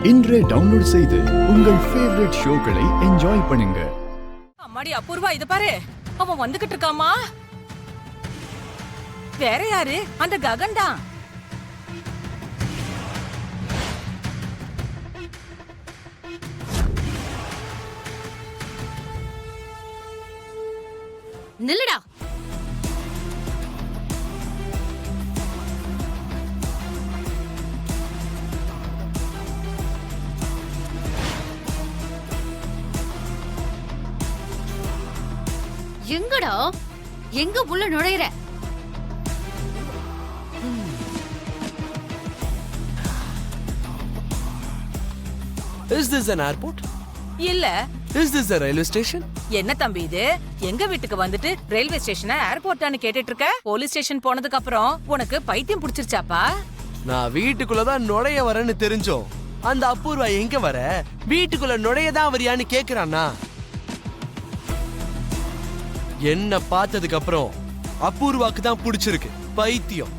இன்றே டவுன்லோட் செய்து உங்கள் ஃபேவரட் ஷோக்களை என்ஜாய் பண்ணுங்க. அம்மாடி அபூர்வா, இது பாரு, அவன் வந்துகிட்டு இருக்காமா. வேற யாரு? அந்த ககன் தான். நில்லுடா. எங்கடா? எங்க உள்ள நுழையிற? Is this an airport? இல்ல. Is this a railway station? என்ன தம்பி இது? எங்க வீட்டுக்கு வந்துட்டு ரயில்வே ஸ்டேஷனை ஏர்போர்ட்டான்னு கேட்டுட்டு இருக்க? போலீஸ் ஸ்டேஷன் போனதுக்கு அப்புறம் உனக்கு பைத்தியம் பிடிச்சிருச்சாப்பா? நான் வீட்டுக்குள்ளதான் நுழைய வரேன்னு தெரிஞ்சோம். அந்த அபூர்வா எங்க வர? வீட்டுக்குள்ள நுழையதான் வரியான்னு கேக்குறானா? என்ன பார்த்ததுக்கு அப்புறம் அபூர்வாக்கு தான் பிடிச்சிருக்கு. பைத்தியம்.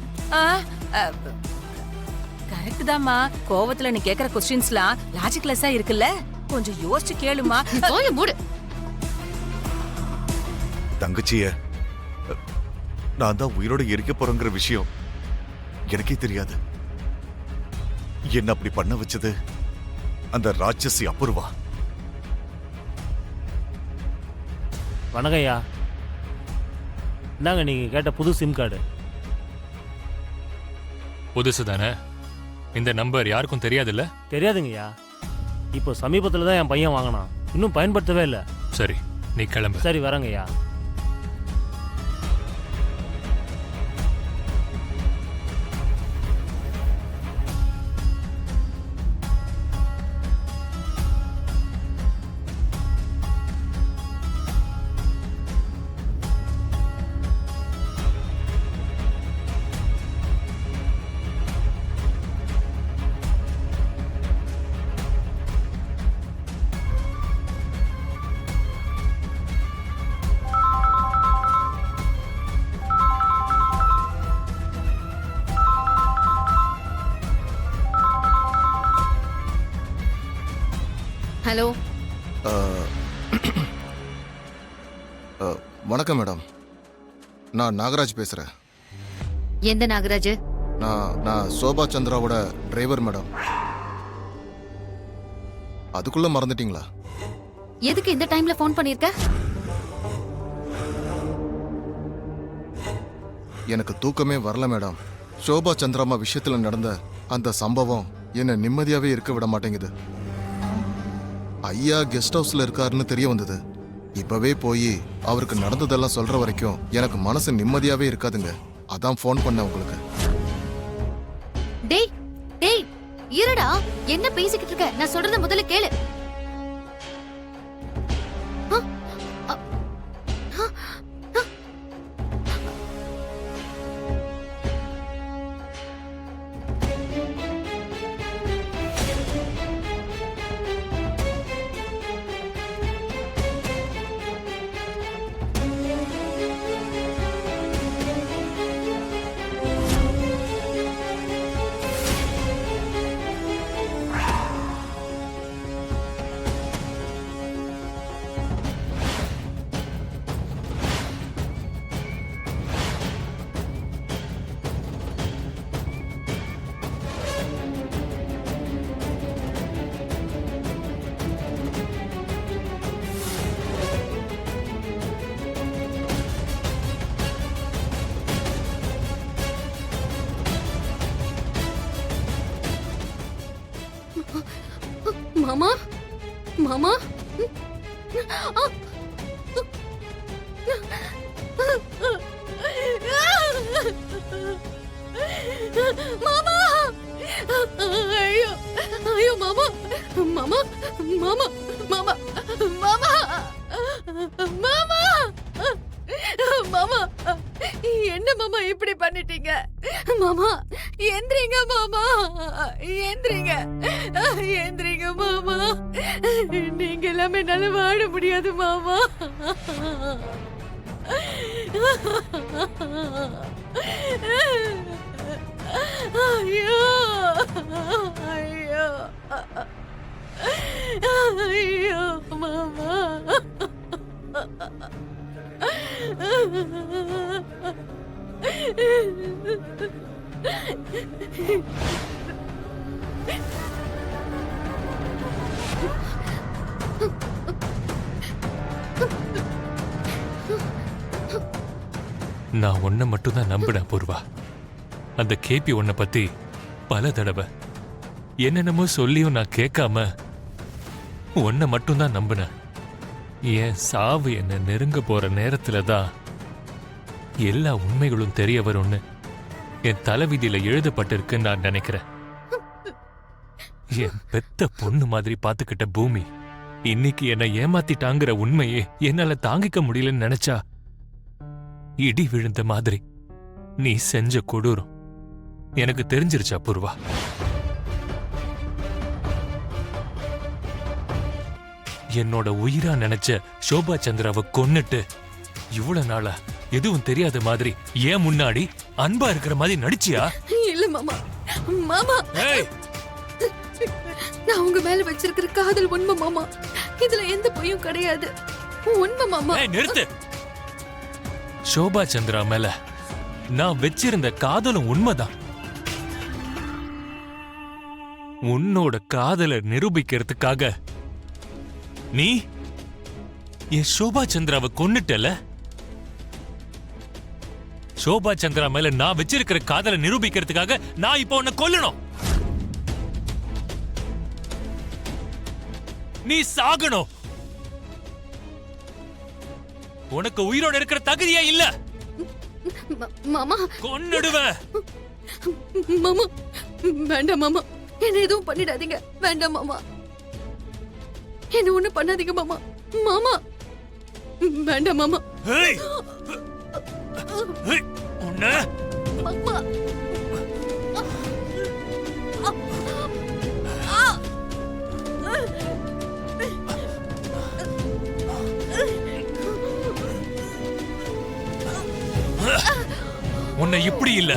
கரெக்ட் தாம்மா. கோவத்துல நீ கேக்குற क्वेश्चंसலாம் லாஜிக்லெஸ்ஸா இருக்குல்ல? கொஞ்சம் யோசிச்சு கேளுமா. வாய மூடு. தங்கச்சிய நான் தான் உயிரோட எரிக்க போறேங்கிற விஷயம் எனக்கே தெரியாது. என்ன அப்படி பண்ண வச்சது அந்த ராட்சசி அபூர்வா. வணக்கம்யா, இந்தாங்க நீங்க கேட்ட புது சிம் கார்டு. புதுசு தானே? இந்த நம்பர் யாருக்கும் தெரியாதுல்ல? தெரியாதுங்கய்யா, இப்போ சமீபத்தில் தான் என் பையன் வாங்கினான், இன்னும் பயன்படுத்தவே இல்லை. சரி, நீ கிளம்பு. சரி, வரேங்கய்யா. ஹலோ. வணக்கம் மேடம், நான் நாகராஜ் பேசுறேன். எந்த நாகராஜ்? நான் சோபா சந்திராவோட டிரைவர் மேடம். அதுக்குள்ள மறந்துட்டீங்களா? எதுக்கு இந்த டைம்ல ஃபோன் பண்ணிருக்க? எனக்கு தூக்கமே வரல மேடம். சோபா சந்திராமா விஷயத்துல நடந்த அந்த சம்பவம் என்ன நிம்மதியாவே இருக்க விட மாட்டேங்குது. ஐயா கெஸ்ட் ஹவுஸ்ல இருக்காருன்னு தெரிய வந்தது. இப்பவே போய் அவருக்கு நடந்ததெல்லாம் சொல்ற வரைக்கும் எனக்கு மனசு நிம்மதியாவே இருக்காதுங்க. அதான் ஃபோன் பண்ணேன் உங்களுக்கு. டேய் டேய், இருடா. என்ன பேசிக்கிட்டு இருக்க? நான் சொல்றத முதல்ல கேளு. மாமா, மாமா, மாமா, ஐயோ ஐயோ மாமா, மாமா, மாமா, மாமா, மாமா, மாமா, மாமா, என்ன மாமா இப்படி பண்ணிட்டீங்க? மாமா எந்திரிங்க, மாமா எந்திரிங்க, எந்திரிங்க மாமா. நீங்க எல்லாமே என்னால வாழ முடியாது மாமா. ஐயோ ஐயோ ஐயோ மாமா. நான் உன்னை மட்டும்தான் நம்பினேன் பூர்வா. அந்த கேபி உன்னை பத்தி பல தடவை என்னென்னமோ சொல்லியும் நான் கேட்காம உன்னை மட்டும்தான் நம்பினேன். என் சாவு என்ன நெருங்க போற நேரத்துல தான் எல்லா உண்மைகளும் தெரிய வரும்னு என் தலைவிதியில எழுதப்பட்டிருக்குன்னு நான் நினைக்கிறேன். என் பெத்த பொண்ணு மாதிரி பாத்துக்கிட்ட பூமி இன்னைக்கு என்னை ஏமாத்திட்டாங்கிற உண்மையே என்னால தாங்கிக்க முடியலன்னு நினைச்சா இடி விழுந்த மாதிரி நீ செஞ்ச கொடூரம் எனக்கு தெரிஞ்சிருச்சா பூர்வா? என்னோட உயிரா நினைச்ச சோபா சந்திராவை கொன்னுட்டு இவ்வளவு நாளா எதுவும் தெரியாத மாதிரி ஏன் முன்னாடி அன்பா இருக்கிற மாதிரி நடிச்சியா? இல்ல மாமா. மாமா, ஏய், நான் உங்க மேல வச்சிருக்கிற காதல் உண்மை மாமா. இதுல எந்த பொய்யும் கிடையாது. உண்மை மாமா. ஏய், நிறுத்து. சோபா சந்திரா மேல நான் வச்சிருந்த காதலும் உண்மைதான். உன்னோட காதலை நிரூபிக்கிறதுக்காக நீ என் சோபா சந்திராவை கொன்னுட்டல. சோபா சந்திரா மேல நான் வச்சிருக்கிற காதலை நிரூபிக்கிறதுக்காக நான் இப்போ உன்னை கொல்லணும். நீ சாகணும். உனக்கு உயிரோட இருக்கிற தகுதியே இல்ல. மாமா, கொன்னுடுவேன். மாமா வேண்டாம் மாமா. என்ன எதுவும் பண்ணிடாதீங்க. வேண்டாம் மாமா. என்ன ஒண்ணு பண்ணாதீங்க மாமா. மாமா வேண்டாம் மாமா. ஏய், ஏய், உன்னை மாமா. உன்னை இப்படி இல்ல